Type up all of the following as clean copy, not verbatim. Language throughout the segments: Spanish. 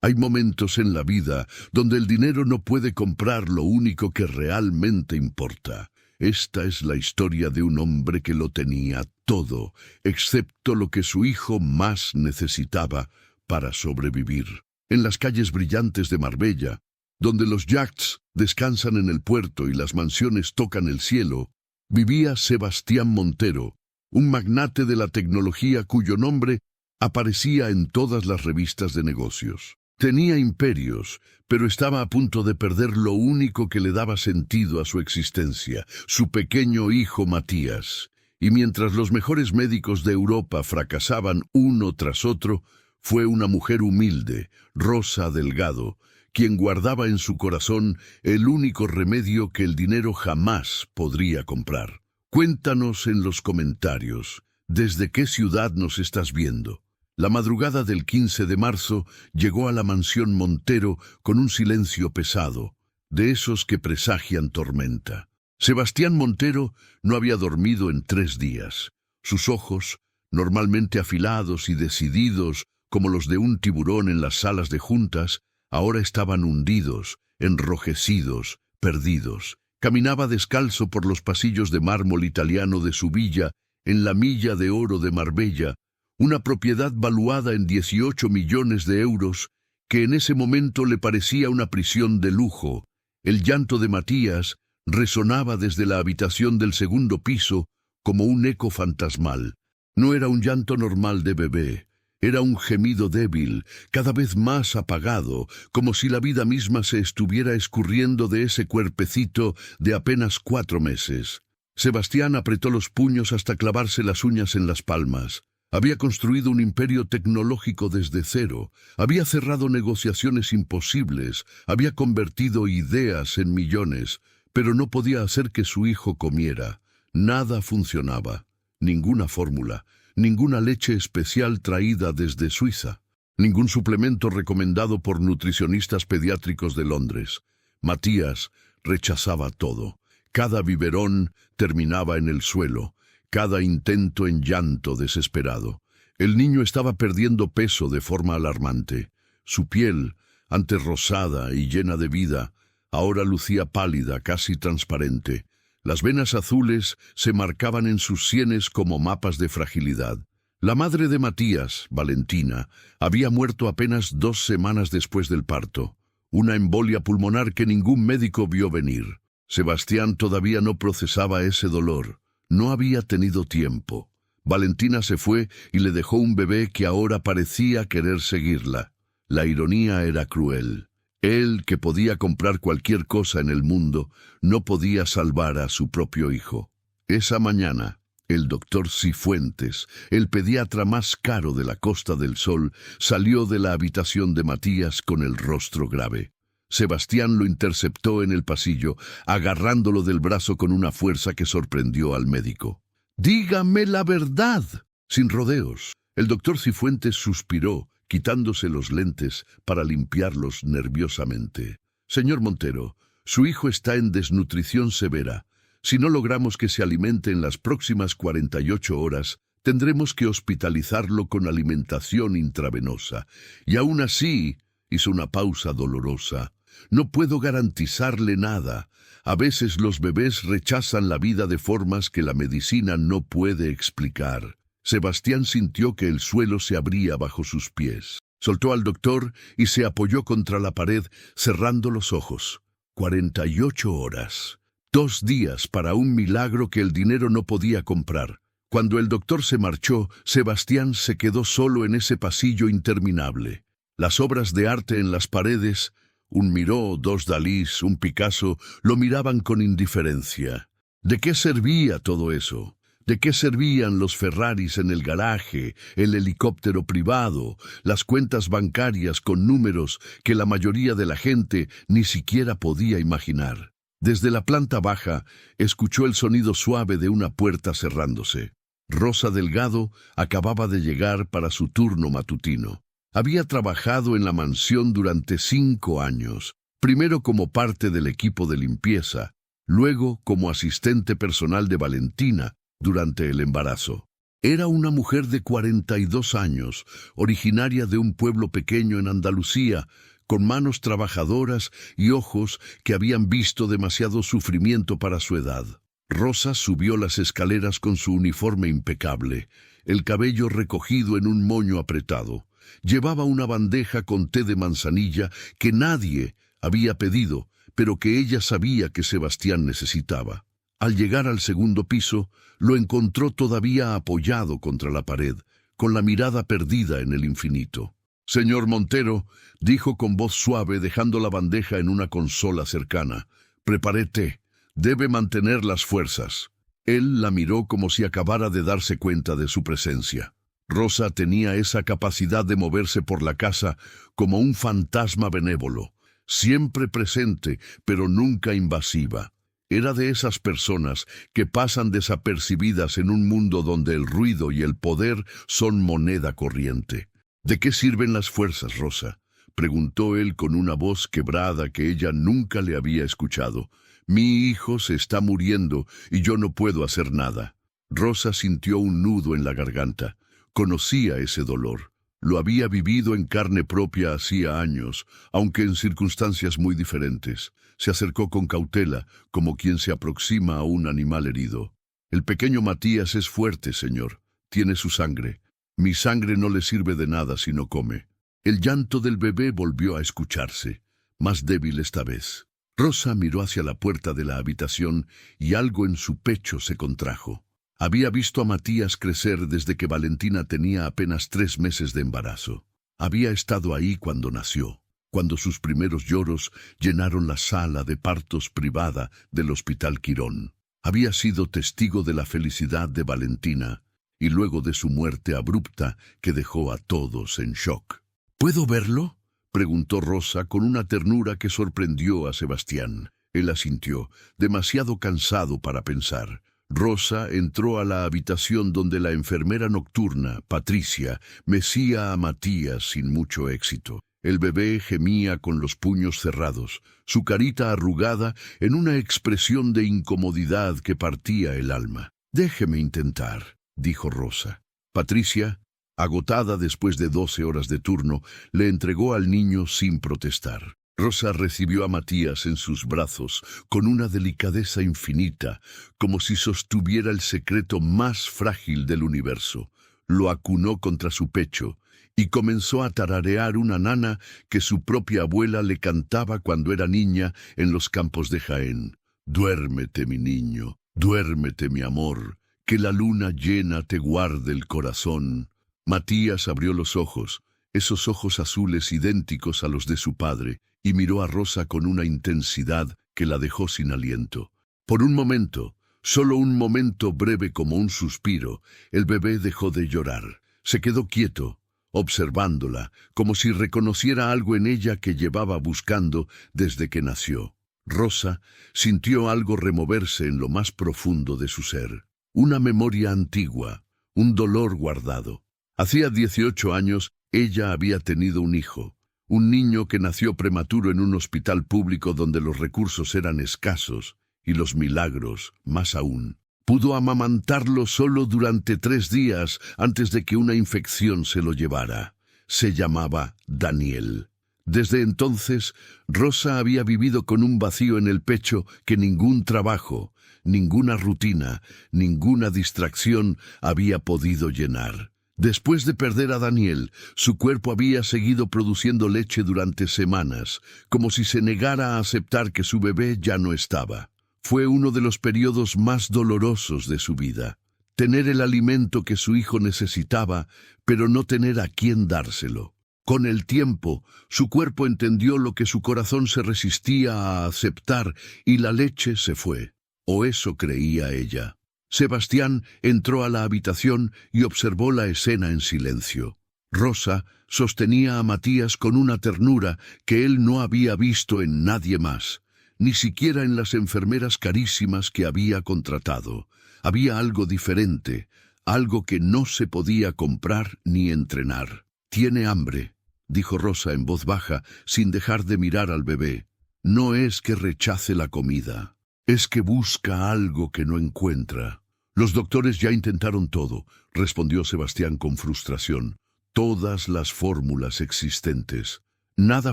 Hay momentos en la vida donde el dinero no puede comprar lo único que realmente importa. Esta es la historia de un hombre que lo tenía todo, excepto lo que su hijo más necesitaba para sobrevivir. En las calles brillantes de Marbella, donde los yachts descansan en el puerto y las mansiones tocan el cielo, vivía Sebastián Montero, un magnate de la tecnología cuyo nombre aparecía en todas las revistas de negocios. Tenía imperios, pero estaba a punto de perder lo único que le daba sentido a su existencia, su pequeño hijo Matías. Y mientras los mejores médicos de Europa fracasaban uno tras otro, fue una mujer humilde, Rosa Delgado, quien guardaba en su corazón el único remedio que el dinero jamás podría comprar. Cuéntanos en los comentarios, ¿desde qué ciudad nos estás viendo? La madrugada del 15 de marzo llegó a la mansión Montero con un silencio pesado, de esos que presagian tormenta. Sebastián Montero no había dormido en 3 días. Sus ojos, normalmente afilados y decididos como los de un tiburón en las salas de juntas, ahora estaban hundidos, enrojecidos, perdidos. Caminaba descalzo por los pasillos de mármol italiano de su villa, en la Milla de Oro de Marbella, una propiedad valuada en 18 millones de euros, que en ese momento le parecía una prisión de lujo. El llanto de Matías resonaba desde la habitación del segundo piso como un eco fantasmal. No era un llanto normal de bebé, era un gemido débil, cada vez más apagado, como si la vida misma se estuviera escurriendo de ese cuerpecito de apenas 4 meses. Sebastián apretó los puños hasta clavarse las uñas en las palmas. Había construido un imperio tecnológico desde cero, había cerrado negociaciones imposibles, había convertido ideas en millones, pero no podía hacer que su hijo comiera. Nada funcionaba, ninguna fórmula, ninguna leche especial traída desde Suiza, ningún suplemento recomendado por nutricionistas pediátricos de Londres. Matías rechazaba todo. Cada biberón terminaba en el suelo, cada intento en llanto desesperado. El niño estaba perdiendo peso de forma alarmante. Su piel, antes rosada y llena de vida, ahora lucía pálida, casi transparente. Las venas azules se marcaban en sus sienes como mapas de fragilidad. La madre de Matías, Valentina, había muerto apenas 2 semanas después del parto. Una embolia pulmonar que ningún médico vio venir. Sebastián todavía no procesaba ese dolor. No había tenido tiempo. Valentina se fue y le dejó un bebé que ahora parecía querer seguirla. La ironía era cruel. Él, que podía comprar cualquier cosa en el mundo, no podía salvar a su propio hijo. Esa mañana, el doctor Cifuentes, el pediatra más caro de la Costa del Sol, salió de la habitación de Matías con el rostro grave. Sebastián lo interceptó en el pasillo, agarrándolo del brazo con una fuerza que sorprendió al médico. «¡Dígame la verdad!» Sin rodeos. El doctor Cifuentes suspiró, quitándose los lentes para limpiarlos nerviosamente. «Señor Montero, su hijo está en desnutrición severa. Si no logramos que se alimente en las próximas 48 horas, tendremos que hospitalizarlo con alimentación intravenosa. Y aún así», hizo una pausa dolorosa, «no puedo garantizarle nada. A veces los bebés rechazan la vida de formas que la medicina no puede explicar». Sebastián sintió que el suelo se abría bajo sus pies. Soltó al doctor y se apoyó contra la pared, cerrando los ojos. 48 horas. 2 días para un milagro que el dinero no podía comprar. Cuando el doctor se marchó, Sebastián se quedó solo en ese pasillo interminable. Las obras de arte en las paredes, un Miró, 2 Dalís, un Picasso, lo miraban con indiferencia. ¿De qué servía todo eso? ¿De qué servían los Ferraris en el garaje, el helicóptero privado, las cuentas bancarias con números que la mayoría de la gente ni siquiera podía imaginar? Desde la planta baja, escuchó el sonido suave de una puerta cerrándose. Rosa Delgado acababa de llegar para su turno matutino. Había trabajado en la mansión durante 5 años, primero como parte del equipo de limpieza, luego como asistente personal de Valentina durante el embarazo. Era una mujer de 42 años, originaria de un pueblo pequeño en Andalucía, con manos trabajadoras y ojos que habían visto demasiado sufrimiento para su edad. Rosa subió las escaleras con su uniforme impecable, el cabello recogido en un moño apretado. Llevaba una bandeja con té de manzanilla que nadie había pedido, pero que ella sabía que Sebastián necesitaba. Al llegar al segundo piso, lo encontró todavía apoyado contra la pared, con la mirada perdida en el infinito. «Señor Montero», dijo con voz suave, dejando la bandeja en una consola cercana, «preparé té. Debe mantener las fuerzas». Él la miró como si acabara de darse cuenta de su presencia. Rosa tenía esa capacidad de moverse por la casa como un fantasma benévolo, siempre presente, pero nunca invasiva. Era de esas personas que pasan desapercibidas en un mundo donde el ruido y el poder son moneda corriente. «¿De qué sirven las fuerzas, Rosa?», preguntó él con una voz quebrada que ella nunca le había escuchado. «Mi hijo se está muriendo y yo no puedo hacer nada». Rosa sintió un nudo en la garganta. Conocía ese dolor. Lo había vivido en carne propia hacía años, aunque en circunstancias muy diferentes. Se acercó con cautela, como quien se aproxima a un animal herido. «El pequeño Matías es fuerte, señor. Tiene su sangre. Mi sangre no le sirve de nada si no come». El llanto del bebé volvió a escucharse, más débil esta vez. Rosa miró hacia la puerta de la habitación y algo en su pecho se contrajo. Había visto a Matías crecer desde que Valentina tenía apenas 3 meses de embarazo. Había estado ahí cuando nació, cuando sus primeros lloros llenaron la sala de partos privada del Hospital Quirón. Había sido testigo de la felicidad de Valentina y luego de su muerte abrupta que dejó a todos en shock. «¿Puedo verlo?», preguntó Rosa con una ternura que sorprendió a Sebastián. Él asintió, demasiado cansado para pensar. Rosa entró a la habitación donde la enfermera nocturna, Patricia, mecía a Matías sin mucho éxito. El bebé gemía con los puños cerrados, su carita arrugada en una expresión de incomodidad que partía el alma. «Déjeme intentar», dijo Rosa. Patricia, agotada después de 12 horas de turno, le entregó al niño sin protestar. Rosa recibió a Matías en sus brazos con una delicadeza infinita, como si sostuviera el secreto más frágil del universo. Lo acunó contra su pecho y comenzó a tararear una nana que su propia abuela le cantaba cuando era niña en los campos de Jaén. «Duérmete, mi niño, duérmete, mi amor, que la luna llena te guarde el corazón». Matías abrió los ojos, esos ojos azules idénticos a los de su padre, y miró a Rosa con una intensidad que la dejó sin aliento. Por un momento, solo un momento breve como un suspiro, el bebé dejó de llorar. Se quedó quieto, observándola, como si reconociera algo en ella que llevaba buscando desde que nació. Rosa sintió algo removerse en lo más profundo de su ser. Una memoria antigua, un dolor guardado. Hacía 18 años, ella había tenido un hijo. Un niño que nació prematuro en un hospital público donde los recursos eran escasos y los milagros más aún. Pudo amamantarlo solo durante 3 días antes de que una infección se lo llevara. Se llamaba Daniel. Desde entonces, Rosa había vivido con un vacío en el pecho que ningún trabajo, ninguna rutina, ninguna distracción había podido llenar. Después de perder a Daniel, su cuerpo había seguido produciendo leche durante semanas, como si se negara a aceptar que su bebé ya no estaba. Fue uno de los periodos más dolorosos de su vida. Tener el alimento que su hijo necesitaba, pero no tener a quién dárselo. Con el tiempo, su cuerpo entendió lo que su corazón se resistía a aceptar y la leche se fue. O eso creía ella. Sebastián entró a la habitación y observó la escena en silencio. Rosa sostenía a Matías con una ternura que él no había visto en nadie más, ni siquiera en las enfermeras carísimas que había contratado. Había algo diferente, algo que no se podía comprar ni entrenar. «Tiene hambre», dijo Rosa en voz baja, sin dejar de mirar al bebé. «No es que rechace la comida, es que busca algo que no encuentra». Los doctores ya intentaron todo, respondió Sebastián con frustración. Todas las fórmulas existentes. Nada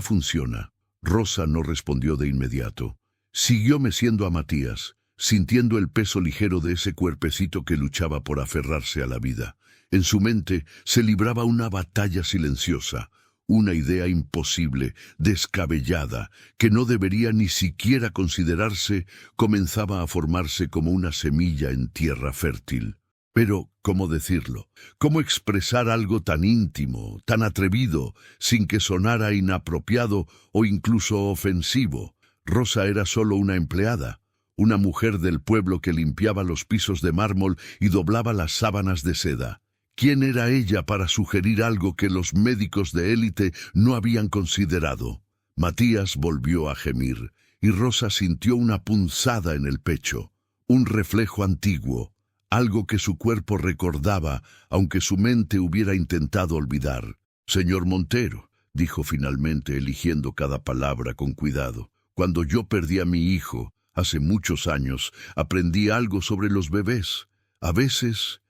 funciona. Rosa no respondió de inmediato. Siguió meciendo a Matías, sintiendo el peso ligero de ese cuerpecito que luchaba por aferrarse a la vida. En su mente se libraba una batalla silenciosa, una idea imposible, descabellada, que no debería ni siquiera considerarse, comenzaba a formarse como una semilla en tierra fértil. Pero, ¿cómo decirlo? ¿Cómo expresar algo tan íntimo, tan atrevido, sin que sonara inapropiado o incluso ofensivo? Rosa era solo una empleada, una mujer del pueblo que limpiaba los pisos de mármol y doblaba las sábanas de seda. ¿Quién era ella para sugerir algo que los médicos de élite no habían considerado? Matías volvió a gemir, y Rosa sintió una punzada en el pecho, un reflejo antiguo, algo que su cuerpo recordaba, aunque su mente hubiera intentado olvidar. «Señor Montero», dijo finalmente, eligiendo cada palabra con cuidado, «cuando yo perdí a mi hijo, hace muchos años, aprendí algo sobre los bebés. A veces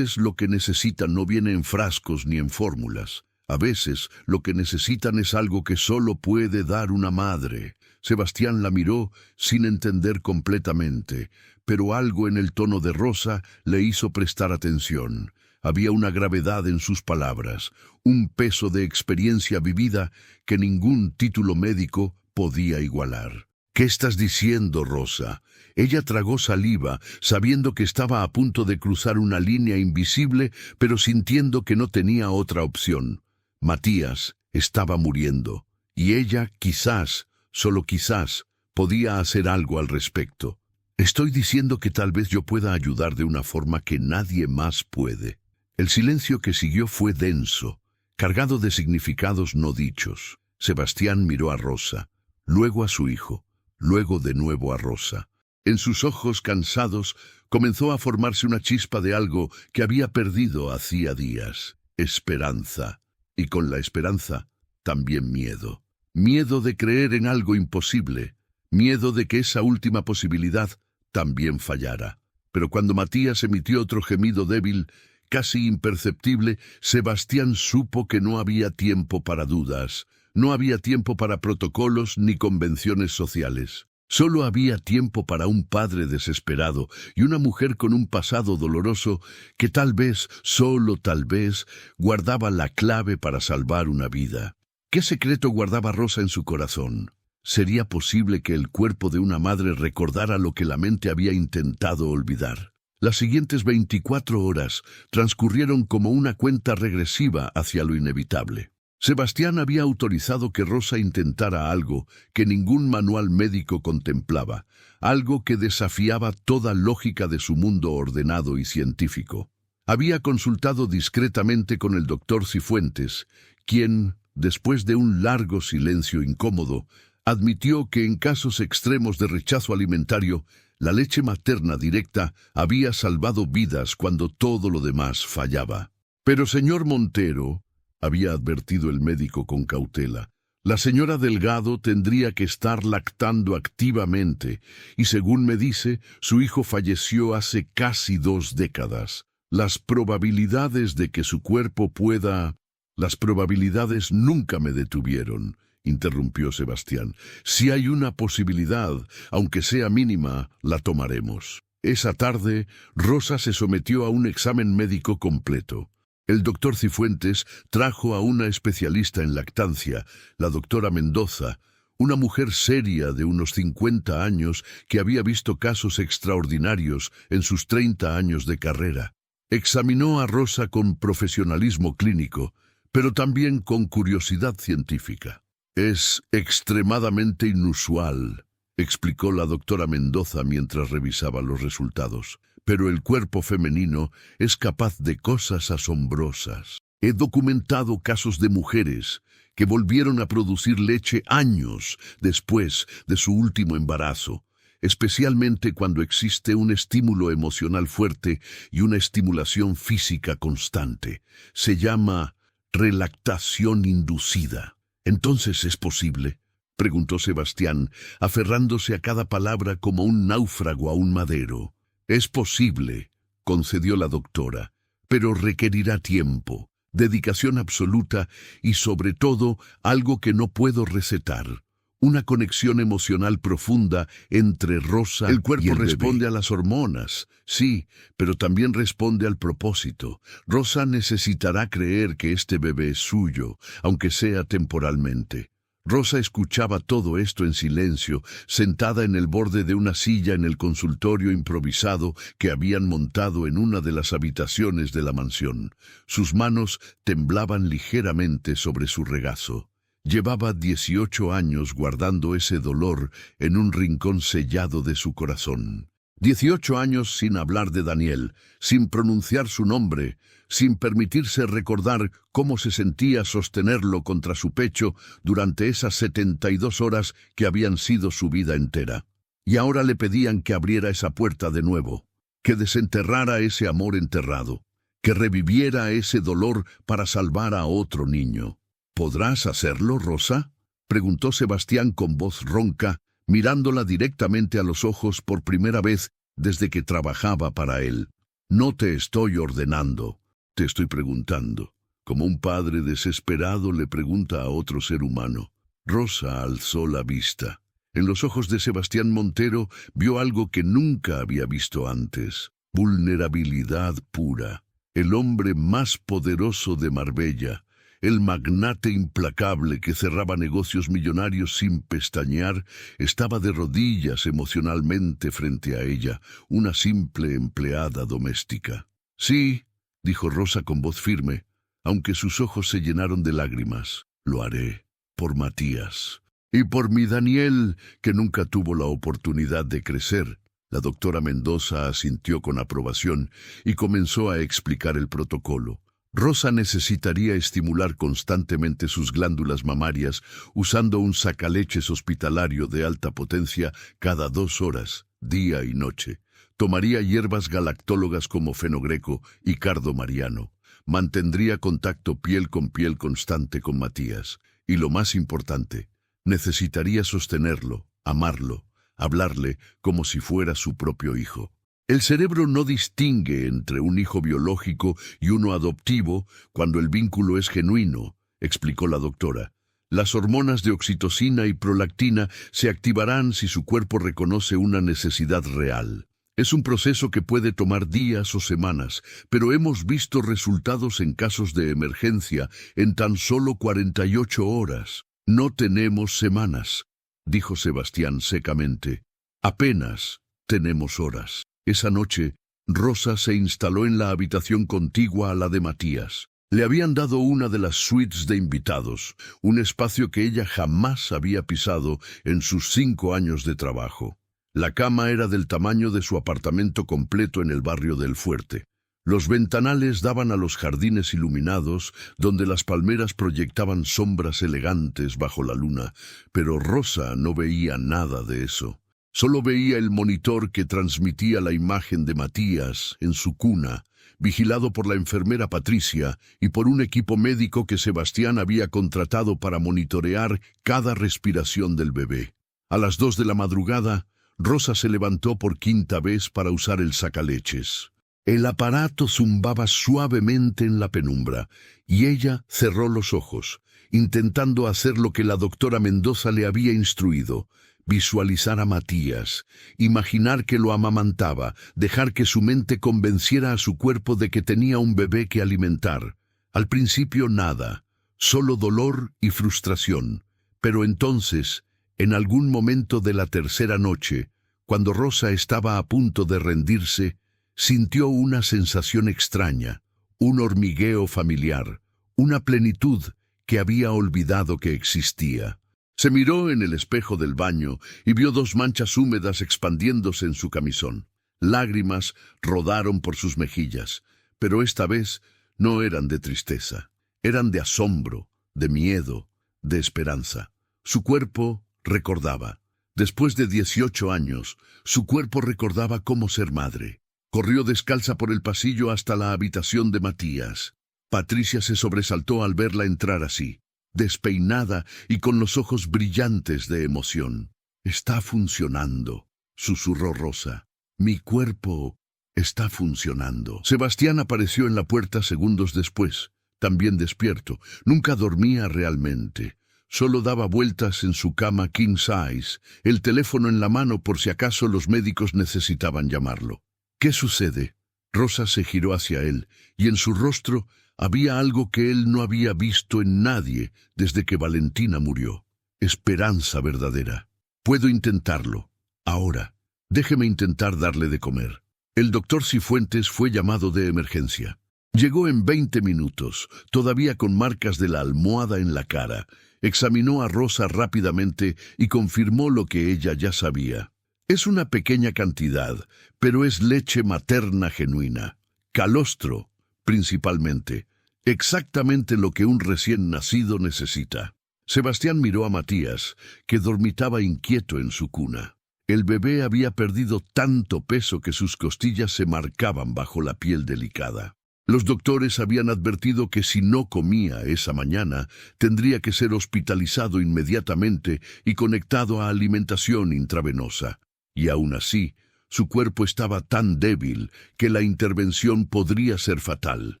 lo que necesitan no viene en frascos ni en fórmulas. A veces lo que necesitan es algo que solo puede dar una madre». Sebastián la miró sin entender completamente, pero algo en el tono de Rosa le hizo prestar atención. Había una gravedad en sus palabras, un peso de experiencia vivida que ningún título médico podía igualar. «¿Qué estás diciendo, Rosa?». Ella tragó saliva, sabiendo que estaba a punto de cruzar una línea invisible, pero sintiendo que no tenía otra opción. Matías estaba muriendo, y ella quizás, solo quizás, podía hacer algo al respecto. «Estoy diciendo que tal vez yo pueda ayudar de una forma que nadie más puede». El silencio que siguió fue denso, cargado de significados no dichos. Sebastián miró a Rosa, luego a su hijo, luego de nuevo a Rosa. En sus ojos cansados comenzó a formarse una chispa de algo que había perdido hacía días. Esperanza. Y con la esperanza, también miedo. Miedo de creer en algo imposible. Miedo de que esa última posibilidad también fallara. Pero cuando Matías emitió otro gemido débil, casi imperceptible, Sebastián supo que no había tiempo para dudas. No había tiempo para protocolos ni convenciones sociales. Solo había tiempo para un padre desesperado y una mujer con un pasado doloroso que tal vez, solo tal vez, guardaba la clave para salvar una vida. ¿Qué secreto guardaba Rosa en su corazón? ¿Sería posible que el cuerpo de una madre recordara lo que la mente había intentado olvidar? Las siguientes 24 horas transcurrieron como una cuenta regresiva hacia lo inevitable. Sebastián había autorizado que Rosa intentara algo que ningún manual médico contemplaba, algo que desafiaba toda lógica de su mundo ordenado y científico. Había consultado discretamente con el doctor Cifuentes, quien, después de un largo silencio incómodo, admitió que en casos extremos de rechazo alimentario, la leche materna directa había salvado vidas cuando todo lo demás fallaba. «Pero, señor Montero», había advertido el médico con cautela, «la señora Delgado tendría que estar lactando activamente, y según me dice, su hijo falleció hace casi 2 décadas. Las probabilidades de que su cuerpo pueda...». «Las probabilidades nunca me detuvieron», interrumpió Sebastián. «Si hay una posibilidad, aunque sea mínima, la tomaremos». Esa tarde, Rosa se sometió a un examen médico completo. El doctor Cifuentes trajo a una especialista en lactancia, la doctora Mendoza, una mujer seria de unos 50 años que había visto casos extraordinarios en sus 30 años de carrera. Examinó a Rosa con profesionalismo clínico, pero también con curiosidad científica. «Es extremadamente inusual», explicó la doctora Mendoza mientras revisaba los resultados. «Pero el cuerpo femenino es capaz de cosas asombrosas. He documentado casos de mujeres que volvieron a producir leche años después de su último embarazo, especialmente cuando existe un estímulo emocional fuerte y una estimulación física constante. Se llama relactación inducida». «¿Entonces es posible?», preguntó Sebastián, aferrándose a cada palabra como un náufrago a un madero. «Es posible», concedió la doctora, pero requerirá tiempo, dedicación absoluta y, sobre todo, algo que no puedo recetar. Una conexión emocional profunda entre Rosa y el cuerpo. El responde a las hormonas, sí, pero también responde al propósito. Rosa necesitará creer que este bebé es suyo, aunque sea temporalmente. Rosa escuchaba todo esto en silencio, sentada en el borde de una silla en el consultorio improvisado que habían montado en una de las habitaciones de la mansión. Sus manos temblaban ligeramente sobre su regazo. Llevaba 18 años guardando ese dolor en un rincón sellado de su corazón. 18 años sin hablar de Daniel, sin pronunciar su nombre, sin permitirse recordar cómo se sentía sostenerlo contra su pecho durante esas 72 horas que habían sido su vida entera. Y ahora le pedían que abriera esa puerta de nuevo, que desenterrara ese amor enterrado, que reviviera ese dolor para salvar a otro niño. ¿Podrás hacerlo, Rosa?, preguntó Sebastián con voz ronca, mirándola directamente a los ojos por primera vez desde que trabajaba para él. No te estoy ordenando, te estoy preguntando, como un padre desesperado le pregunta a otro ser humano. Rosa alzó la vista. En los ojos de Sebastián Montero vio algo que nunca había visto antes: vulnerabilidad pura. El hombre más poderoso de Marbella, el magnate implacable que cerraba negocios millonarios sin pestañear, estaba de rodillas emocionalmente frente a ella, una simple empleada doméstica. Sí, dijo Rosa con voz firme, aunque sus ojos se llenaron de lágrimas. Lo haré, por Matías. Y por mi Daniel, que nunca tuvo la oportunidad de crecer. La doctora Mendoza asintió con aprobación y comenzó a explicar el protocolo. Rosa necesitaría estimular constantemente sus glándulas mamarias usando un sacaleches hospitalario de alta potencia cada 2 horas, día y noche. Tomaría hierbas galactólogas como fenogreco y cardo mariano. Mantendría contacto piel con piel constante con Matías. Y lo más importante, necesitaría sostenerlo, amarlo, hablarle como si fuera su propio hijo. El cerebro no distingue entre un hijo biológico y uno adoptivo cuando el vínculo es genuino, explicó la doctora. Las hormonas de oxitocina y prolactina se activarán si su cuerpo reconoce una necesidad real. Es un proceso que puede tomar días o semanas, pero hemos visto resultados en casos de emergencia en tan solo 48 horas. No tenemos semanas, dijo Sebastián secamente. Apenas tenemos horas. Esa noche, Rosa se instaló en la habitación contigua a la de Matías. Le habían dado una de las suites de invitados, un espacio que ella jamás había pisado en sus 5 años de trabajo. La cama era del tamaño de su apartamento completo en el barrio del Fuerte. Los ventanales daban a los jardines iluminados, donde las palmeras proyectaban sombras elegantes bajo la luna, pero Rosa no veía nada de eso. Solo veía el monitor que transmitía la imagen de Matías en su cuna, vigilado por la enfermera Patricia y por un equipo médico que Sebastián había contratado para monitorear cada respiración del bebé. A las 2 de la madrugada, Rosa se levantó por 5ª vez para usar el sacaleches. El aparato zumbaba suavemente en la penumbra, y ella cerró los ojos, intentando hacer lo que la doctora Mendoza le había instruido: visualizar a Matías, imaginar que lo amamantaba, dejar que su mente convenciera a su cuerpo de que tenía un bebé que alimentar. Al principio nada, solo dolor y frustración. Pero entonces, en algún momento de la 3ª noche, cuando Rosa estaba a punto de rendirse, sintió una sensación extraña, un hormigueo familiar, una plenitud que había olvidado que existía. Se miró en el espejo del baño y vio 2 manchas húmedas expandiéndose en su camisón. Lágrimas rodaron por sus mejillas, pero esta vez no eran de tristeza, eran de asombro, de miedo, de esperanza. Su cuerpo recordaba. Después de 18 años, su cuerpo recordaba cómo ser madre. Corrió descalza por el pasillo hasta la habitación de Matías. Patricia se sobresaltó al verla entrar así, despeinada y con los ojos brillantes de emoción. «Está funcionando», susurró Rosa. «Mi cuerpo Está funcionando. Sebastián apareció en la puerta segundos después, también despierto. Nunca dormía realmente. Solo daba vueltas en su cama king size, el teléfono en la mano por si acaso los médicos necesitaban llamarlo. ¿Qué sucede? Rosa se giró hacia él, y en su rostro había algo que él no había visto en nadie desde que Valentina murió. Esperanza verdadera. Puedo intentarlo. Ahora, déjeme intentar darle de comer. El doctor Cifuentes fue llamado de emergencia. Llegó en 20 minutos, todavía con marcas de la almohada en la cara. Examinó a Rosa rápidamente y confirmó lo que ella ya sabía. Es una pequeña cantidad, pero es leche materna genuina. Calostro, principalmente. Exactamente lo que un recién nacido necesita. Sebastián miró a Matías, que dormitaba inquieto en su cuna. El bebé había perdido tanto peso que sus costillas se marcaban bajo la piel delicada. Los doctores habían advertido que si no comía esa mañana, tendría que ser hospitalizado inmediatamente y conectado a alimentación intravenosa. Y aún así, su cuerpo estaba tan débil que la intervención podría ser fatal.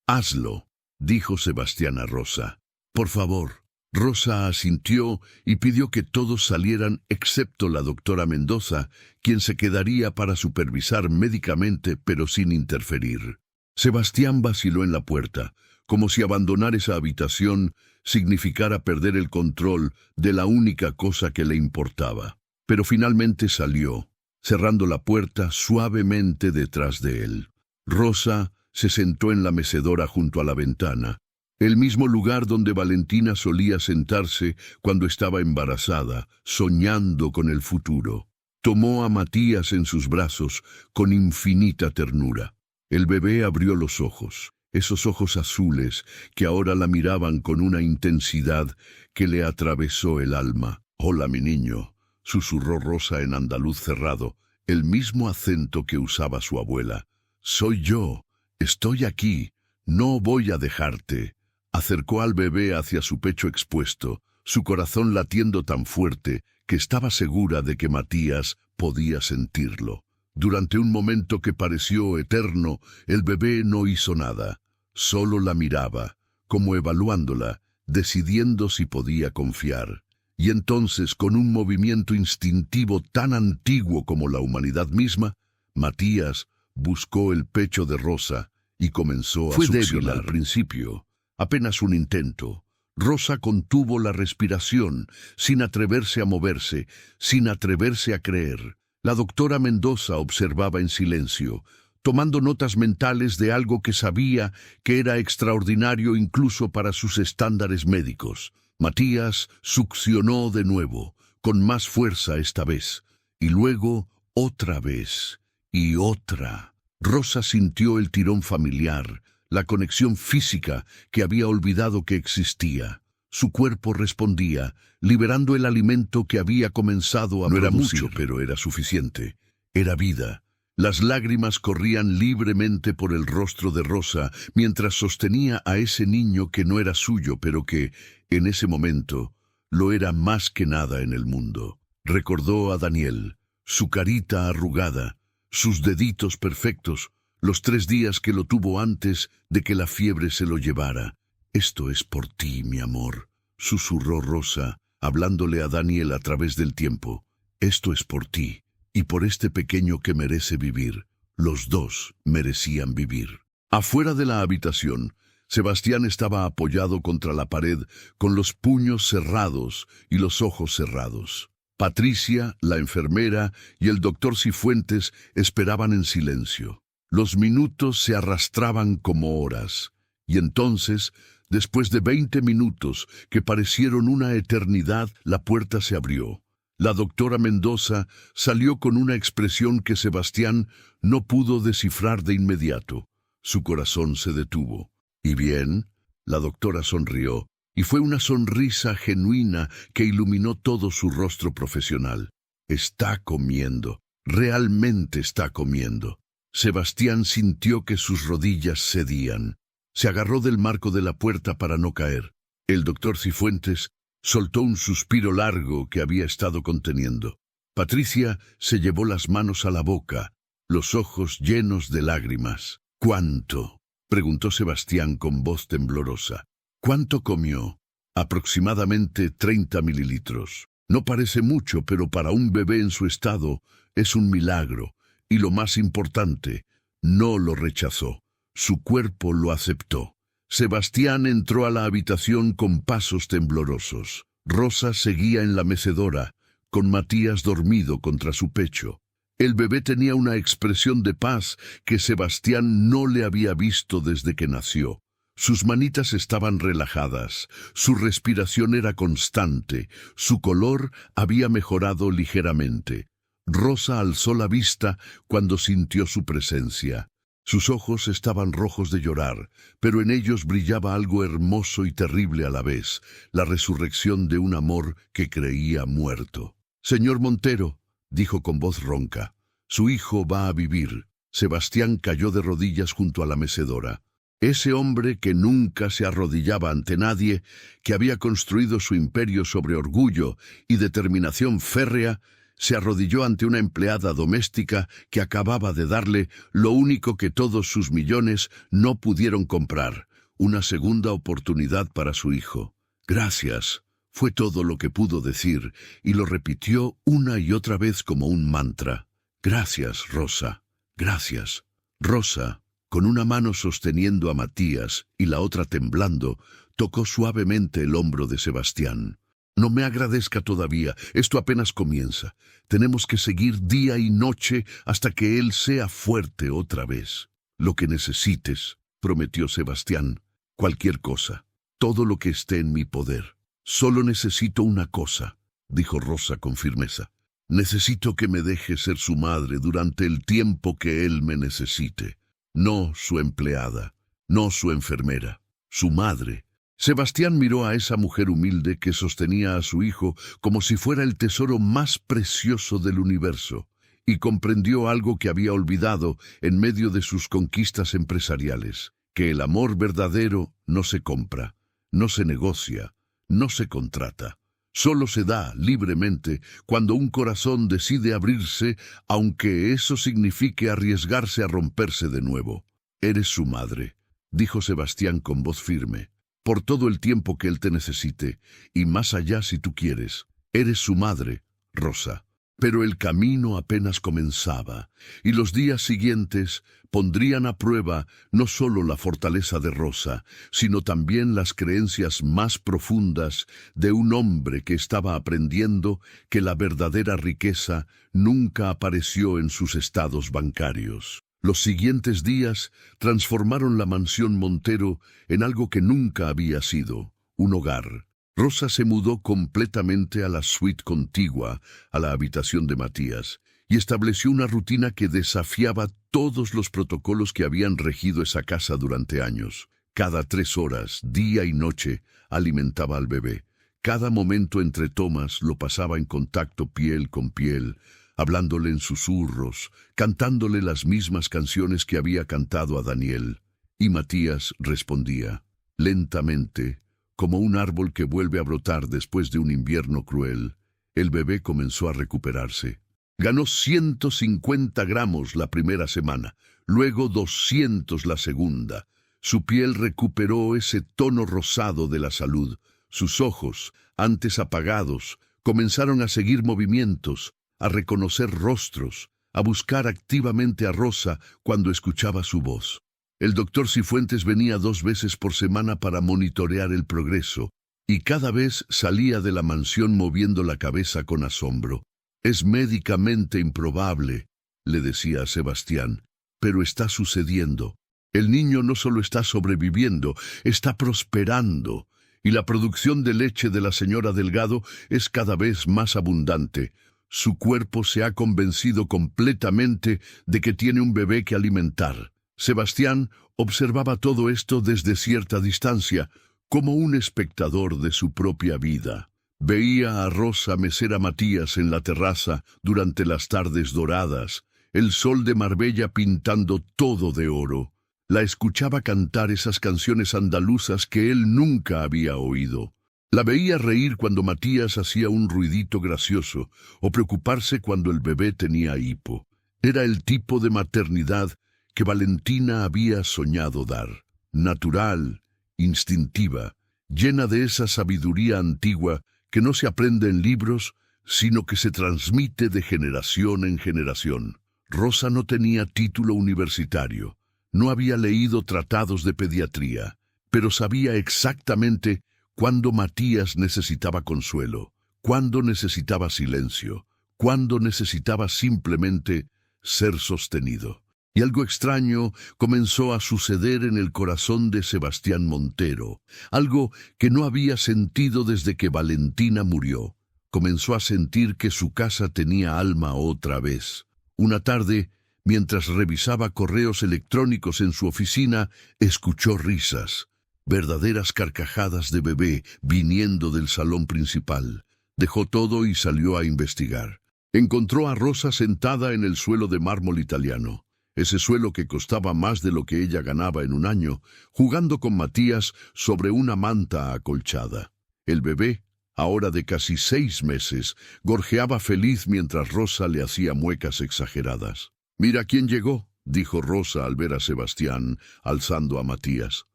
«Hazlo», dijo Sebastián a Rosa. «Por favor». Rosa asintió y pidió que todos salieran excepto la doctora Mendoza, quien se quedaría para supervisar médicamente pero sin interferir. Sebastián vaciló en la puerta, como si abandonar esa habitación significara perder el control de la única cosa que le importaba. Pero finalmente salió, cerrando la puerta suavemente detrás de él. Rosa se sentó en la mecedora junto a la ventana, el mismo lugar donde Valentina solía sentarse cuando estaba embarazada, soñando con el futuro. Tomó a Matías en sus brazos con infinita ternura. El bebé abrió los ojos, esos ojos azules que ahora la miraban con una intensidad que le atravesó el alma. «Hola, mi niño», susurró Rosa en andaluz cerrado, el mismo acento que usaba su abuela. «Soy yo, estoy aquí, no voy a dejarte». Acercó al bebé hacia su pecho expuesto, su corazón latiendo tan fuerte que estaba segura de que Matías podía sentirlo. Durante un momento que pareció eterno, el bebé no hizo nada. Solo la miraba, como evaluándola, decidiendo si podía confiar. Y entonces, con un movimiento instintivo tan antiguo como la humanidad misma, Matías buscó el pecho de Rosa y comenzó a succionar. Fue débil al principio. Apenas un intento. Rosa contuvo la respiración, sin atreverse a moverse, sin atreverse a creer. La doctora Mendoza observaba en silencio, tomando notas mentales de algo que sabía que era extraordinario incluso para sus estándares médicos. Matías succionó de nuevo, con más fuerza esta vez, y luego otra vez, y otra. Rosa sintió el tirón familiar, la conexión física que había olvidado que existía. Su cuerpo respondía, liberando el alimento que había comenzado a producir. No era mucho, pero era suficiente. Era vida. Las lágrimas corrían libremente por el rostro de Rosa mientras sostenía a ese niño que no era suyo, pero que, en ese momento, lo era más que nada en el mundo. Recordó a Daniel, su carita arrugada, sus deditos perfectos, los 3 días que lo tuvo antes de que la fiebre se lo llevara. «Esto es por ti, mi amor», susurró Rosa, hablándole a Daniel a través del tiempo. «Esto es por ti, y por este pequeño que merece vivir». Los dos merecían vivir. Afuera de la habitación, Sebastián estaba apoyado contra la pared, con los puños cerrados y los ojos cerrados. Patricia, la enfermera, y el doctor Cifuentes esperaban en silencio. Los minutos se arrastraban como horas, y entonces, después de 20 minutos que parecieron una eternidad, la puerta se abrió. La doctora Mendoza salió con una expresión que Sebastián no pudo descifrar de inmediato. Su corazón se detuvo. «¿Y bien?». La doctora sonrió, y fue una sonrisa genuina que iluminó todo su rostro profesional. «Está comiendo, realmente está comiendo». Sebastián sintió que sus rodillas cedían. Se agarró del marco de la puerta para no caer. El doctor Cifuentes soltó un suspiro largo que había estado conteniendo. Patricia se llevó las manos a la boca. los ojos llenos de lágrimas. —¿Cuánto? —preguntó Sebastián con voz temblorosa. —¿Cuánto comió? —Aproximadamente 30 mililitros. No parece mucho, pero para un bebé en su estado es un milagro. Y lo más importante, no lo rechazó. Su cuerpo lo aceptó. Sebastián entró a la habitación con pasos temblorosos. Rosa seguía en la mecedora, con Matías dormido contra su pecho. El bebé tenía una expresión de paz que Sebastián no le había visto desde que nació. Sus manitas estaban relajadas, su respiración era constante, su color había mejorado ligeramente. Rosa alzó la vista cuando sintió su presencia. Sus ojos estaban rojos de llorar, pero en ellos brillaba algo hermoso y terrible a la vez, la resurrección de un amor que creía muerto. —Señor Montero —dijo con voz ronca—, su hijo va a vivir. Sebastián cayó de rodillas junto a la mecedora. Ese hombre que nunca se arrodillaba ante nadie, que había construido su imperio sobre orgullo y determinación férrea, se arrodilló ante una empleada doméstica que acababa de darle lo único que todos sus millones no pudieron comprar, una segunda oportunidad para su hijo. —Gracias, fue todo lo que pudo decir, y lo repitió una y otra vez como un mantra. —Gracias, Rosa, gracias. Rosa, con una mano sosteniendo a Matías y la otra temblando, tocó suavemente el hombro de Sebastián. —No me agradezca todavía, esto apenas comienza. Tenemos que seguir día y noche hasta que él sea fuerte otra vez. —Lo que necesites —prometió Sebastián—, cualquier cosa, todo lo que esté en mi poder. —Solo necesito una cosa —dijo Rosa con firmeza—. Necesito que me deje ser su madre durante el tiempo que él me necesite. No su empleada, no su enfermera, su madre. Sebastián miró a esa mujer humilde que sostenía a su hijo como si fuera el tesoro más precioso del universo, y comprendió algo que había olvidado en medio de sus conquistas empresariales, que el amor verdadero no se compra, no se negocia, no se contrata. Solo se da libremente cuando un corazón decide abrirse, aunque eso signifique arriesgarse a romperse de nuevo. —Eres su madre —dijo Sebastián con voz firme—, por todo el tiempo que él te necesite, y más allá si tú quieres. Eres su madre, Rosa. Pero el camino apenas comenzaba, y los días siguientes pondrían a prueba no solo la fortaleza de Rosa, sino también las creencias más profundas de un hombre que estaba aprendiendo que la verdadera riqueza nunca apareció en sus estados bancarios. Los siguientes días transformaron la mansión Montero en algo que nunca había sido, un hogar. Rosa se mudó completamente a la suite contigua a la habitación de Matías y estableció una rutina que desafiaba todos los protocolos que habían regido esa casa durante años. Cada 3 horas, día y noche, alimentaba al bebé. Cada momento entre tomas lo pasaba en contacto piel con piel, hablándole en susurros, cantándole las mismas canciones que había cantado a Daniel. Y Matías respondía, lentamente, como un árbol que vuelve a brotar después de un invierno cruel. El bebé comenzó a recuperarse. Ganó 150 gramos la primera semana, luego 200 la segunda. Su piel recuperó ese tono rosado de la salud. Sus ojos, antes apagados, comenzaron a seguir movimientos, a reconocer rostros, a buscar activamente a Rosa cuando escuchaba su voz. El doctor Cifuentes venía 2 veces por semana para monitorear el progreso, y cada vez salía de la mansión moviendo la cabeza con asombro. «Es médicamente improbable», le decía a Sebastián, «pero está sucediendo. El niño no solo está sobreviviendo, está prosperando, y la producción de leche de la señora Delgado es cada vez más abundante. Su cuerpo se ha convencido completamente de que tiene un bebé que alimentar». Sebastián observaba todo esto desde cierta distancia, como un espectador de su propia vida. Veía a Rosa mecer a Matías en la terraza durante las tardes doradas, el sol de Marbella pintando todo de oro. La escuchaba cantar esas canciones andaluzas que él nunca había oído. La veía reír cuando Matías hacía un ruidito gracioso, o preocuparse cuando el bebé tenía hipo. Era el tipo de maternidad que Valentina había soñado dar. Natural, instintiva, llena de esa sabiduría antigua que no se aprende en libros, sino que se transmite de generación en generación. Rosa no tenía título universitario, no había leído tratados de pediatría, pero sabía exactamente cuándo Matías necesitaba consuelo, cuándo necesitaba silencio, cuándo necesitaba simplemente ser sostenido. Y algo extraño comenzó a suceder en el corazón de Sebastián Montero, algo que no había sentido desde que Valentina murió. Comenzó a sentir que su casa tenía alma otra vez. Una tarde, mientras revisaba correos electrónicos en su oficina, escuchó risas, verdaderas carcajadas de bebé viniendo del salón principal. Dejó todo y salió a investigar. Encontró a Rosa sentada en el suelo de mármol italiano, ese suelo que costaba más de lo que ella ganaba en un año, jugando con Matías sobre una manta acolchada. El bebé, ahora de casi 6 meses, gorjeaba feliz mientras Rosa le hacía muecas exageradas. «Mira quién llegó», dijo Rosa al ver a Sebastián, alzando a Matías.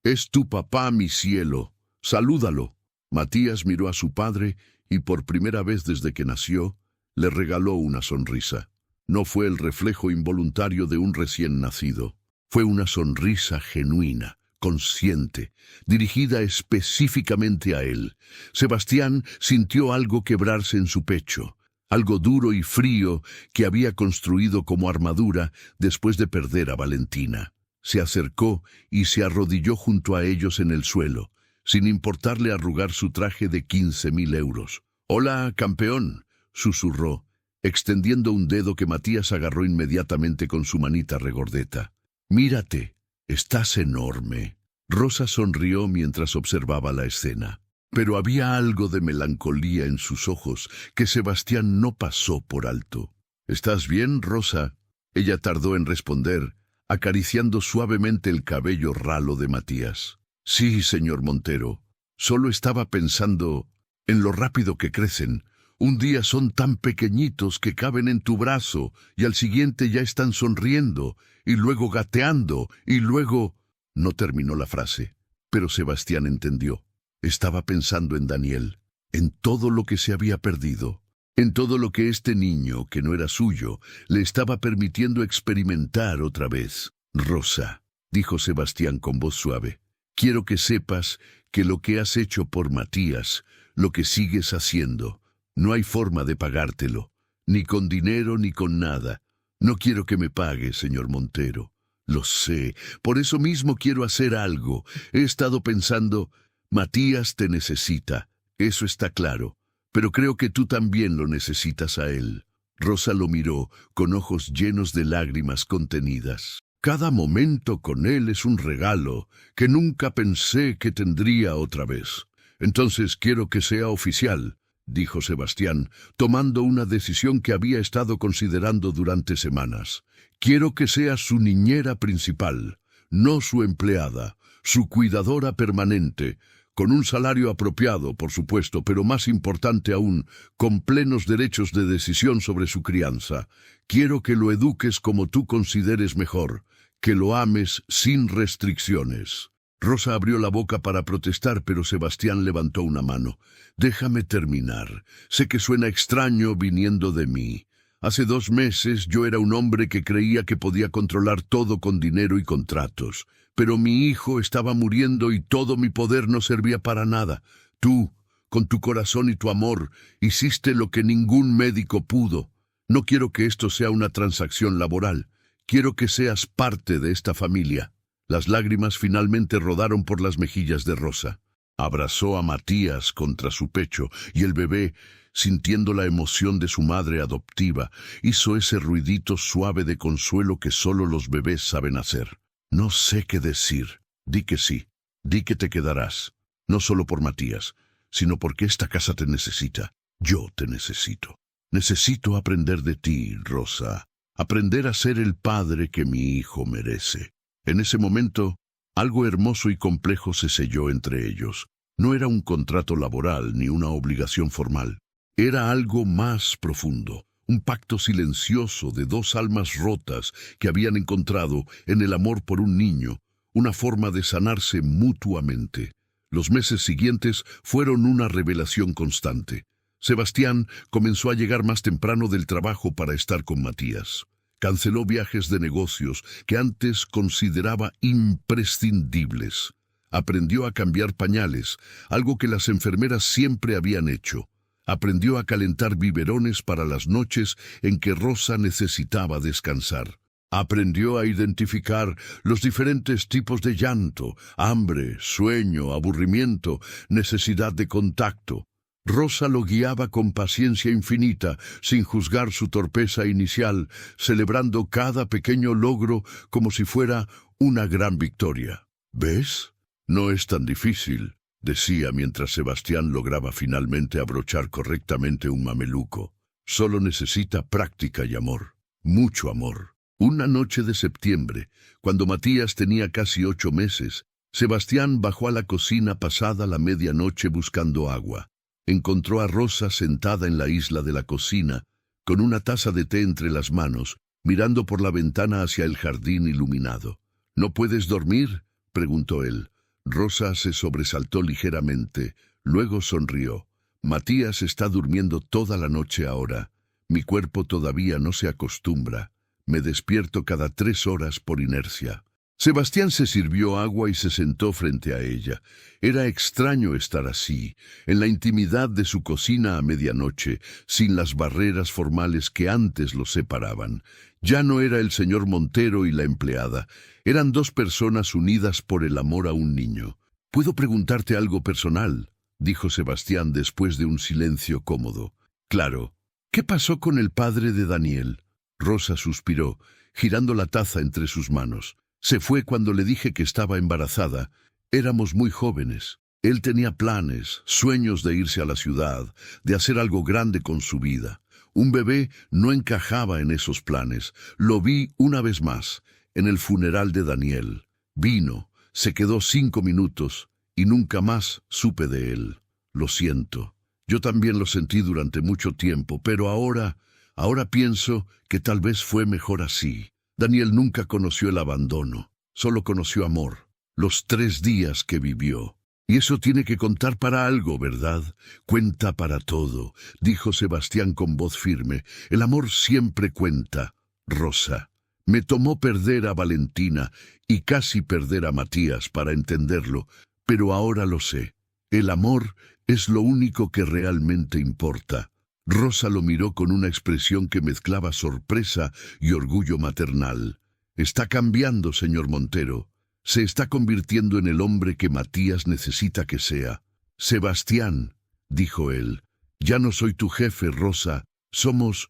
«Es tu papá, mi cielo. Salúdalo». Matías miró a su padre y por primera vez desde que nació, le regaló una sonrisa. No fue el reflejo involuntario de un recién nacido. Fue una sonrisa genuina, consciente, dirigida específicamente a él. Sebastián sintió algo quebrarse en su pecho, algo duro y frío que había construido como armadura después de perder a Valentina. Se acercó y se arrodilló junto a ellos en el suelo, sin importarle arrugar su traje de 15.000 euros. «Hola, campeón», susurró, extendiendo un dedo que Matías agarró inmediatamente con su manita regordeta. «Mírate, estás enorme». Rosa sonrió mientras observaba la escena, pero había algo de melancolía en sus ojos que Sebastián no pasó por alto. «¿Estás bien, Rosa?». Ella tardó en responder, acariciando suavemente el cabello ralo de Matías. «Sí, señor Montero. Solo estaba pensando en lo rápido que crecen. Un día son tan pequeñitos que caben en tu brazo y al siguiente ya están sonriendo y luego gateando y luego...». No terminó la frase, pero Sebastián entendió. Estaba pensando en Daniel, en todo lo que se había perdido, en todo lo que este niño, que no era suyo, le estaba permitiendo experimentar otra vez. «Rosa», dijo Sebastián con voz suave, «quiero que sepas que lo que has hecho por Matías, lo que sigues haciendo, no hay forma de pagártelo, ni con dinero ni con nada. No quiero que me pague, señor Montero. Lo sé, por eso mismo quiero hacer algo. He estado pensando, Matías te necesita, eso está claro, pero creo que tú también lo necesitas a él». Rosa lo miró con ojos llenos de lágrimas contenidas. «Cada momento con él es un regalo que nunca pensé que tendría otra vez. Entonces quiero que sea oficial», dijo Sebastián, tomando una decisión que había estado considerando durante semanas. «Quiero que sea su niñera principal, no su empleada, su cuidadora permanente, con un salario apropiado, por supuesto, pero más importante aún, con plenos derechos de decisión sobre su crianza. Quiero que lo eduques como tú consideres mejor, que lo ames sin restricciones». Rosa abrió la boca para protestar, pero Sebastián levantó una mano. «Déjame terminar. Sé que suena extraño viniendo de mí. Hace 2 meses yo era un hombre que creía que podía controlar todo con dinero y contratos. Pero mi hijo estaba muriendo y todo mi poder no servía para nada. Tú, con tu corazón y tu amor, hiciste lo que ningún médico pudo. No quiero que esto sea una transacción laboral. Quiero que seas parte de esta familia». Las lágrimas finalmente rodaron por las mejillas de Rosa. Abrazó a Matías contra su pecho y el bebé, sintiendo la emoción de su madre adoptiva, hizo ese ruidito suave de consuelo que solo los bebés saben hacer. «No sé qué decir. Di que sí. Di que te quedarás. No solo por Matías, sino porque esta casa te necesita. Yo te necesito. Necesito aprender de ti, Rosa. Aprender a ser el padre que mi hijo merece». En ese momento, algo hermoso y complejo se selló entre ellos. No era un contrato laboral ni una obligación formal. Era algo más profundo, un pacto silencioso de dos almas rotas que habían encontrado en el amor por un niño una forma de sanarse mutuamente. Los meses siguientes fueron una revelación constante. Sebastián comenzó a llegar más temprano del trabajo para estar con Matías. Canceló viajes de negocios que antes consideraba imprescindibles. Aprendió a cambiar pañales, algo que las enfermeras siempre habían hecho. Aprendió a calentar biberones para las noches en que Rosa necesitaba descansar. Aprendió a identificar los diferentes tipos de llanto: hambre, sueño, aburrimiento, necesidad de contacto. Rosa lo guiaba con paciencia infinita, sin juzgar su torpeza inicial, celebrando cada pequeño logro como si fuera una gran victoria. ¿Ves? No es tan difícil, decía mientras Sebastián lograba finalmente abrochar correctamente un mameluco. Solo necesita práctica y amor, mucho amor. Una noche de septiembre, cuando Matías tenía casi 8 meses, Sebastián bajó a la cocina pasada la medianoche buscando agua. Encontró a Rosa sentada en la isla de la cocina, con una taza de té entre las manos, mirando por la ventana hacia el jardín iluminado. ¿No puedes dormir?, preguntó él. Rosa se sobresaltó ligeramente, luego sonrió. Matías está durmiendo toda la noche ahora. Mi cuerpo todavía no se acostumbra. Me despierto cada 3 horas por inercia. Sebastián se sirvió agua y se sentó frente a ella. Era extraño estar así, en la intimidad de su cocina a medianoche, sin las barreras formales que antes los separaban. Ya no era el señor Montero y la empleada. Eran 2 personas unidas por el amor a un niño. «¿Puedo preguntarte algo personal?», dijo Sebastián después de un silencio cómodo. «Claro. ¿Qué pasó con el padre de Daniel?». Rosa suspiró, girando la taza entre sus manos. «Se fue cuando le dije que estaba embarazada. Éramos muy jóvenes. Él tenía planes, sueños de irse a la ciudad, de hacer algo grande con su vida. Un bebé no encajaba en esos planes. Lo vi una vez más, en el funeral de Daniel. Vino, se quedó 5 minutos y nunca más supe de él. Lo siento. Yo también lo sentí durante mucho tiempo, pero ahora pienso que tal vez fue mejor así. Daniel nunca conoció el abandono, solo conoció amor, los 3 días que vivió. Y eso tiene que contar para algo, ¿verdad? Cuenta para todo, dijo Sebastián con voz firme. El amor siempre cuenta, Rosa. Me tomó perder a Valentina y casi perder a Matías para entenderlo, pero ahora lo sé. El amor es lo único que realmente importa. Rosa lo miró con una expresión que mezclaba sorpresa y orgullo maternal. Está cambiando, señor Montero. Se está convirtiendo en el hombre que Matías necesita que sea. Sebastián, dijo él, ya no soy tu jefe, Rosa. Somos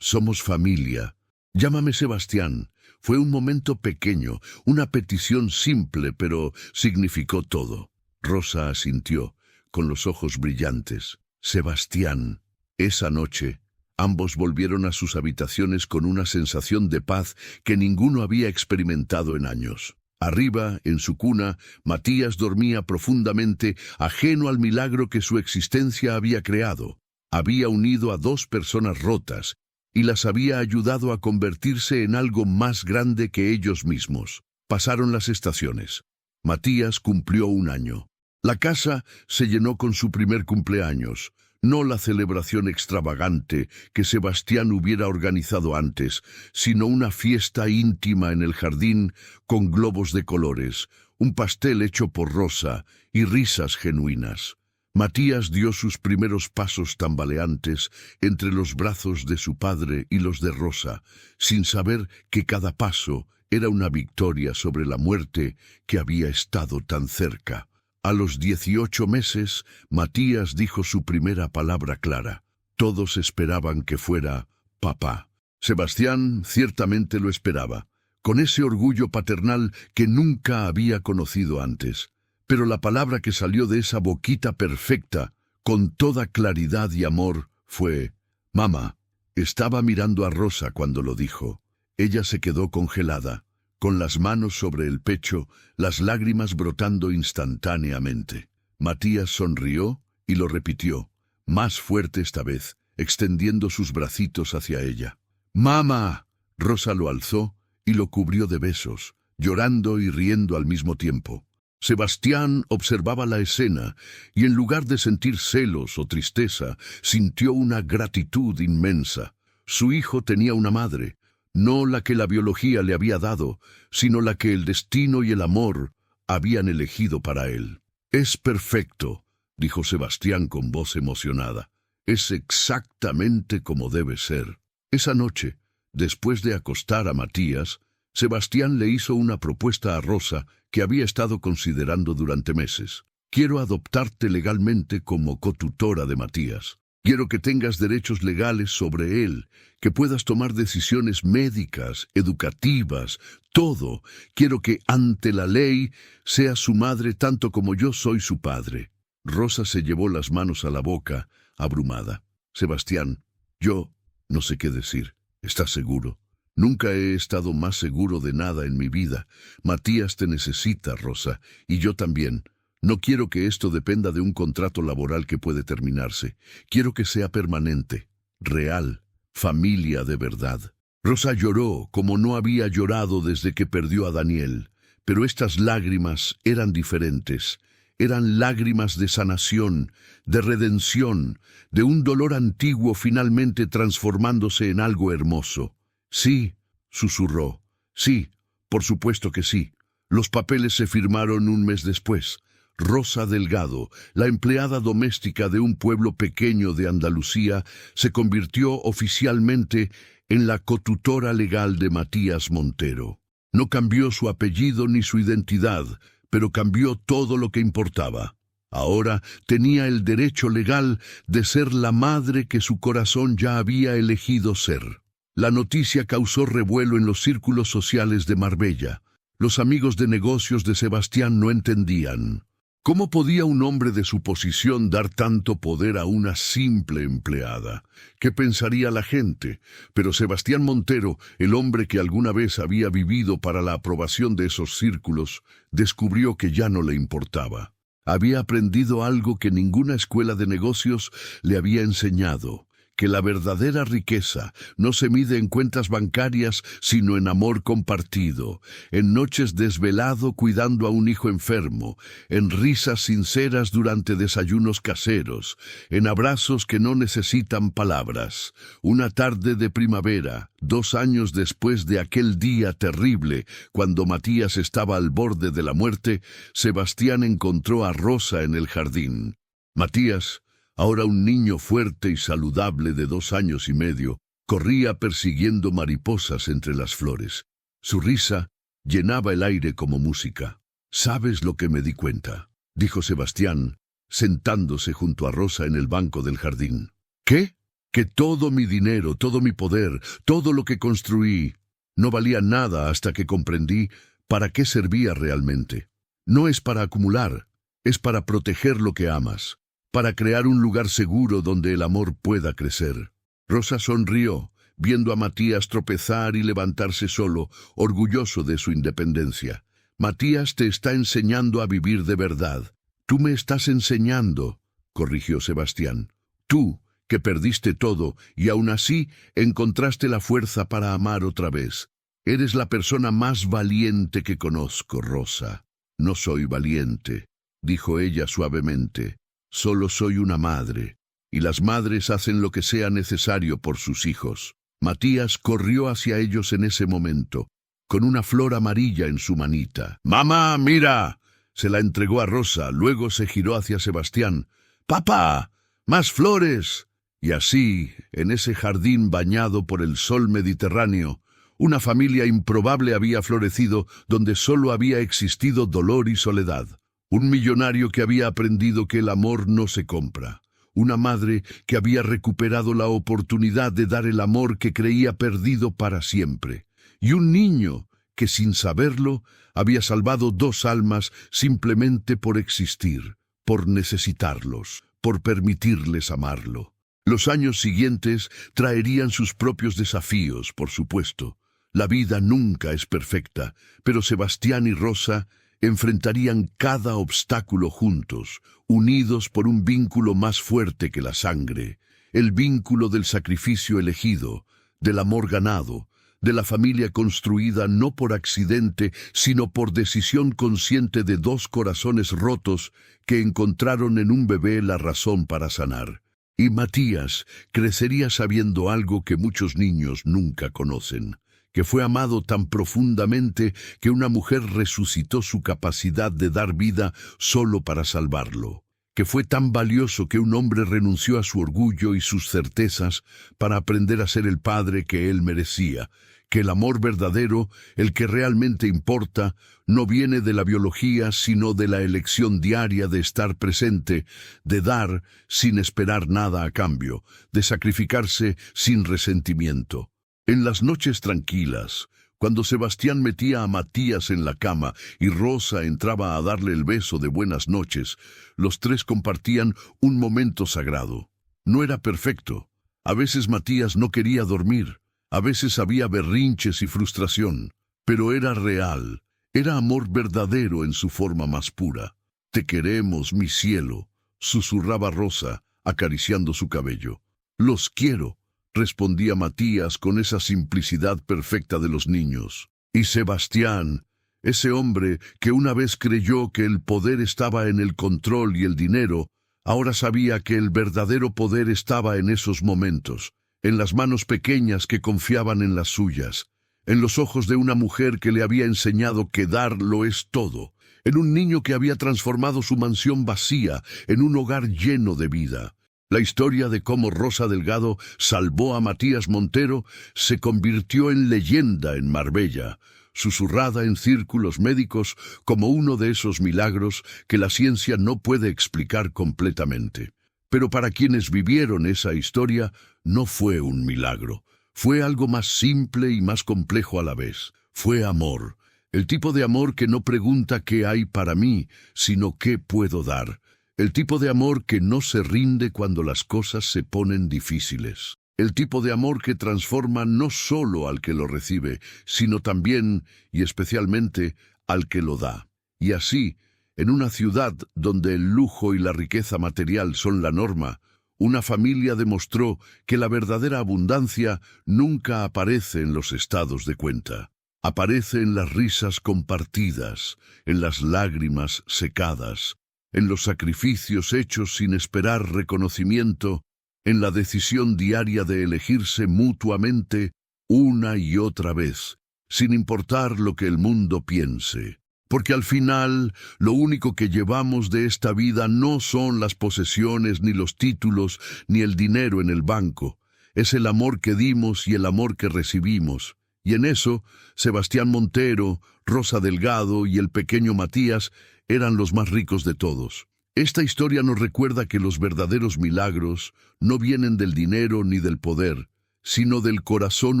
familia. Llámame Sebastián. Fue un momento pequeño, una petición simple, pero significó todo. Rosa asintió, con los ojos brillantes. Sebastián. Esa noche, ambos volvieron a sus habitaciones con una sensación de paz que ninguno había experimentado en años. Arriba, en su cuna, Matías dormía profundamente, ajeno al milagro que su existencia había creado. Había unido a 2 personas rotas y las había ayudado a convertirse en algo más grande que ellos mismos. Pasaron las estaciones. Matías cumplió 1 año. La casa se llenó con su primer cumpleaños. No la celebración extravagante que Sebastián hubiera organizado antes, sino una fiesta íntima en el jardín con globos de colores, un pastel hecho por Rosa y risas genuinas. Matías dio sus primeros pasos tambaleantes entre los brazos de su padre y los de Rosa, sin saber que cada paso era una victoria sobre la muerte que había estado tan cerca. A los 18 meses, Matías dijo su primera palabra clara. Todos esperaban que fuera papá. Sebastián ciertamente lo esperaba, con ese orgullo paternal que nunca había conocido antes. Pero la palabra que salió de esa boquita perfecta, con toda claridad y amor, fue «Mamá». Estaba mirando a Rosa cuando lo dijo. Ella se quedó congelada, con las manos sobre el pecho, las lágrimas brotando instantáneamente. Matías sonrió y lo repitió, más fuerte esta vez. extendiendo sus bracitos hacia ella. ¡Mamá! Rosa lo alzó y lo cubrió de besos, llorando y riendo al mismo tiempo. Sebastián observaba la escena y en lugar de sentir celos o tristeza, sintió una gratitud inmensa. Su hijo tenía una madre, no la que la biología le había dado, sino la que el destino y el amor habían elegido para él. «Es perfecto», dijo Sebastián con voz emocionada. «Es exactamente como debe ser». Esa noche, después de acostar a Matías, Sebastián le hizo una propuesta a Rosa que había estado considerando durante meses. «Quiero adoptarte legalmente como cotutora de Matías. Quiero que tengas derechos legales sobre él, que puedas tomar decisiones médicas, educativas, todo. Quiero que ante la ley seas su madre tanto como yo soy su padre». Rosa se llevó las manos a la boca, abrumada. «Sebastián, yo no sé qué decir. ¿Estás seguro?» «Nunca he estado más seguro de nada en mi vida. Matías te necesita, Rosa, y yo también. No quiero que esto dependa de un contrato laboral que puede terminarse. Quiero que sea permanente, real, familia de verdad». Rosa lloró como no había llorado desde que perdió a Daniel, pero estas lágrimas eran diferentes. Eran lágrimas de sanación, de redención, de un dolor antiguo finalmente transformándose en algo hermoso. «Sí», susurró. «Sí, por supuesto que sí». Los papeles se firmaron un mes después. Rosa Delgado, la empleada doméstica de un pueblo pequeño de Andalucía, se convirtió oficialmente en la cotutora legal de Matías Montero. No cambió su apellido ni su identidad, pero cambió todo lo que importaba. Ahora tenía el derecho legal de ser la madre que su corazón ya había elegido ser. La noticia causó revuelo en los círculos sociales de Marbella. Los amigos de negocios de Sebastián no entendían. ¿Cómo podía un hombre de su posición dar tanto poder a una simple empleada? ¿Qué pensaría la gente? Pero Sebastián Montero, el hombre que alguna vez había vivido para la aprobación de esos círculos, descubrió que ya no le importaba. Había aprendido algo que ninguna escuela de negocios le había enseñado: que la verdadera riqueza no se mide en cuentas bancarias, sino en amor compartido, en noches desvelado cuidando a un hijo enfermo, en risas sinceras durante desayunos caseros, en abrazos que no necesitan palabras. Una tarde de primavera, 2 años después de aquel día terrible, cuando Matías estaba al borde de la muerte, Sebastián encontró a Rosa en el jardín. Matías, ahora un niño fuerte y saludable de 2 años y medio, corría persiguiendo mariposas entre las flores. Su risa llenaba el aire como música. «¿Sabes lo que me di cuenta?», dijo Sebastián, sentándose junto a Rosa en el banco del jardín. «¿Qué? Que todo mi dinero, todo mi poder, todo lo que construí, no valía nada hasta que comprendí para qué servía realmente. No es para acumular, es para proteger lo que amas, para crear un lugar seguro donde el amor pueda crecer». Rosa sonrió, viendo a Matías tropezar y levantarse solo, orgulloso de su independencia. «Matías te está enseñando a vivir de verdad». «Tú me estás enseñando», corrigió Sebastián. «Tú, que perdiste todo y aún así encontraste la fuerza para amar otra vez. Eres la persona más valiente que conozco, Rosa». «No soy valiente», dijo ella suavemente. «Solo soy una madre, y las madres hacen lo que sea necesario por sus hijos». Matías corrió hacia ellos en ese momento, con una flor amarilla en su manita. «¡Mamá, mira!». Se la entregó a Rosa, luego se giró hacia Sebastián. «¡Papá! ¡Más flores!». Y así, en ese jardín bañado por el sol mediterráneo, una familia improbable había florecido donde solo había existido dolor y soledad. Un millonario que había aprendido que el amor no se compra. Una madre que había recuperado la oportunidad de dar el amor que creía perdido para siempre. Y un niño que, sin saberlo, había salvado 2 almas simplemente por existir, por necesitarlos, por permitirles amarlo. Los años siguientes traerían sus propios desafíos, por supuesto. La vida nunca es perfecta, pero Sebastián y Rosa enfrentarían cada obstáculo juntos, unidos por un vínculo más fuerte que la sangre, el vínculo del sacrificio elegido, del amor ganado, de la familia construida no por accidente, sino por decisión consciente de dos corazones rotos que encontraron en un bebé la razón para sanar. Y Matías crecería sabiendo algo que muchos niños nunca conocen, que fue amado tan profundamente que una mujer resucitó su capacidad de dar vida solo para salvarlo, que fue tan valioso que un hombre renunció a su orgullo y sus certezas para aprender a ser el padre que él merecía, que el amor verdadero, el que realmente importa, no viene de la biología, sino de la elección diaria de estar presente, de dar sin esperar nada a cambio, de sacrificarse sin resentimiento. En las noches tranquilas, cuando Sebastián metía a Matías en la cama y Rosa entraba a darle el beso de buenas noches, los tres compartían un momento sagrado. No era perfecto. A veces Matías no quería dormir. A veces había berrinches y frustración, pero era real, era amor verdadero en su forma más pura. «Te queremos, mi cielo», susurraba Rosa, acariciando su cabello. «Los quiero», respondía Matías con esa simplicidad perfecta de los niños. Y Sebastián, ese hombre que una vez creyó que el poder estaba en el control y el dinero, ahora sabía que el verdadero poder estaba en esos momentos, en las manos pequeñas que confiaban en las suyas, en los ojos de una mujer que le había enseñado que dar lo es todo, en un niño que había transformado su mansión vacía en un hogar lleno de vida. La historia de cómo Rosa Delgado salvó a Matías Montero se convirtió en leyenda en Marbella, susurrada en círculos médicos como uno de esos milagros que la ciencia no puede explicar completamente. Pero para quienes vivieron esa historia, no fue un milagro. Fue algo más simple y más complejo a la vez. Fue amor. El tipo de amor que no pregunta qué hay para mí, sino qué puedo dar. El tipo de amor que no se rinde cuando las cosas se ponen difíciles. El tipo de amor que transforma no solo al que lo recibe, sino también, y especialmente, al que lo da. Y así, en una ciudad donde el lujo y la riqueza material son la norma, una familia demostró que la verdadera abundancia nunca aparece en los estados de cuenta. Aparece en las risas compartidas, en las lágrimas secadas, en los sacrificios hechos sin esperar reconocimiento, en la decisión diaria de elegirse mutuamente una y otra vez, sin importar lo que el mundo piense. Porque al final, lo único que llevamos de esta vida no son las posesiones, ni los títulos, ni el dinero en el banco. Es el amor que dimos y el amor que recibimos. Y en eso, Sebastián Montero, Rosa Delgado y el pequeño Matías eran los más ricos de todos. Esta historia nos recuerda que los verdaderos milagros no vienen del dinero ni del poder, sino del corazón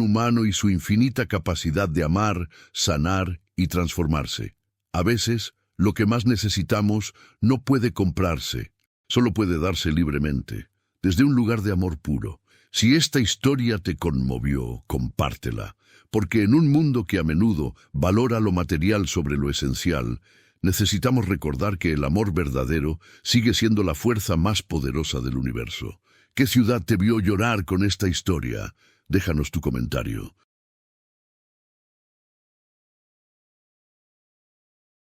humano y su infinita capacidad de amar, sanar y transformarse. A veces, lo que más necesitamos no puede comprarse, solo puede darse libremente, desde un lugar de amor puro. Si esta historia te conmovió, compártela, porque en un mundo que a menudo valora lo material sobre lo esencial, necesitamos recordar que el amor verdadero sigue siendo la fuerza más poderosa del universo. ¿Qué ciudad te vio llorar con esta historia? Déjanos tu comentario.